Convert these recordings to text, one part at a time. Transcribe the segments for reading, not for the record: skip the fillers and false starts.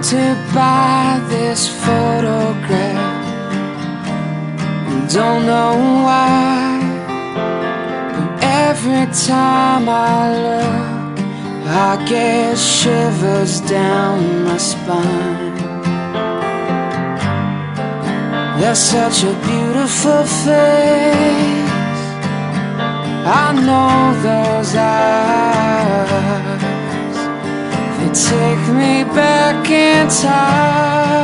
haunted by this photograph. Don't know why, but every time I look, I get shivers down my spine. There's such a beautiful face, I know those eyes, they take me back in time.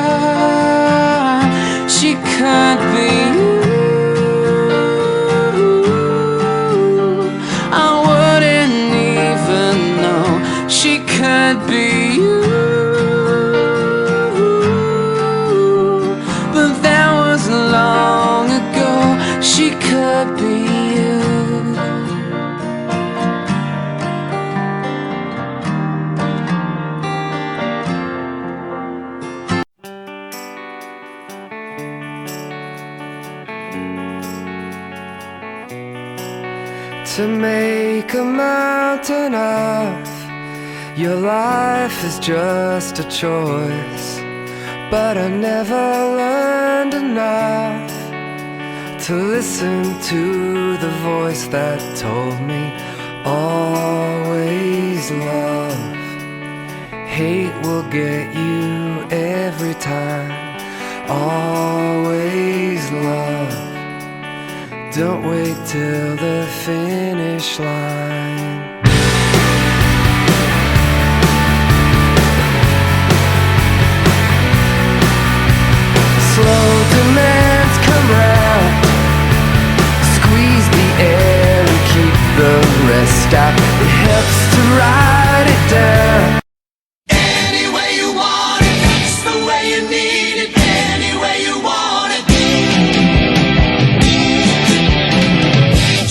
She could be you, I wouldn't even know. She could be you, but that was long ago. She could be you. To make a mountain of your life is just a choice, but I never learned enough to listen to the voice that told me always love. Hate will get you every time, always love. Don't wait till the finish line. Slow demands come round, squeeze the air and keep the rest out. It helps to write it down. Any way you want it, that's the way you need it. Any way you want it.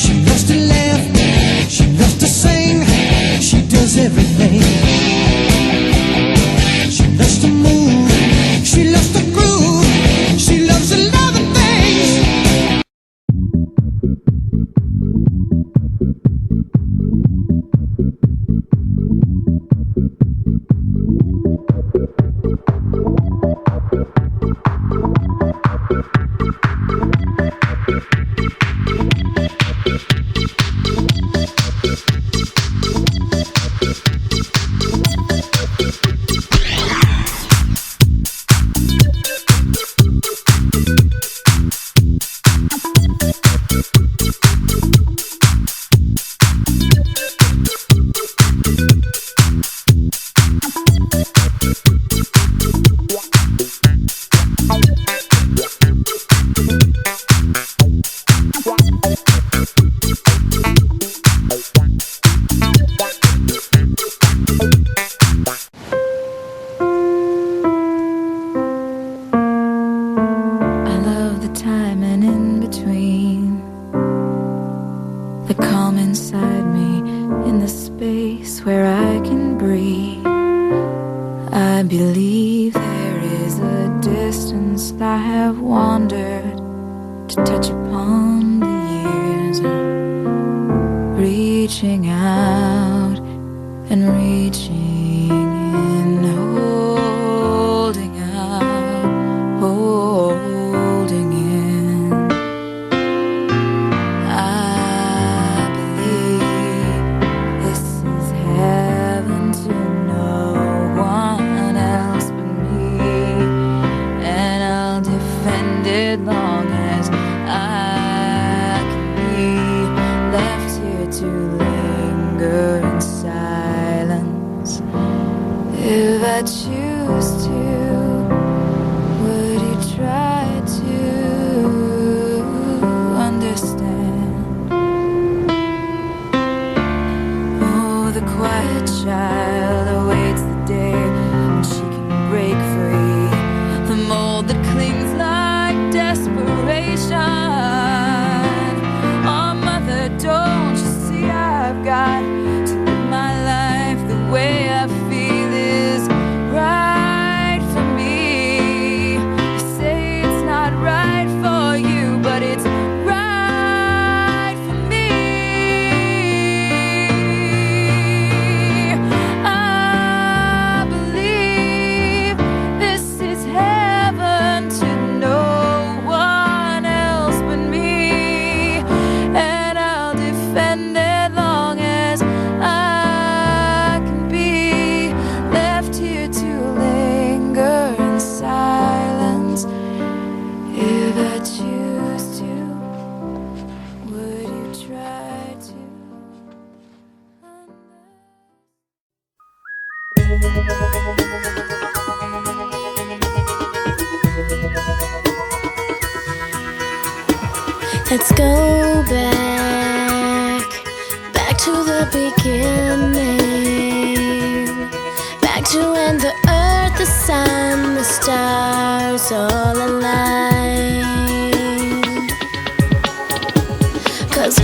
She loves to laugh, she loves to sing, she does everything. She loves to move, she loves to groove, she loves a lot of things. I love the time and in between, the calm inside me, in the space where I can breathe. I believe there is a distance I have wandered to touch upon the years, reaching out and reaching in, holding out, holding in. I believe this is heaven to no one else but me, and I'll defend it long as I can be left here to linger in silence. If I choose to, would you try to understand? Oh, the quiet child awaits the day when she can break free, the mold that clings like desperation. Oh, mother, don't you see I've got to live my life the way I feel is right for me. You say it's not right for you, but it's right for me. I Let's go back to the beginning, back to when the earth, the sun, the stars all aligned. 'Cause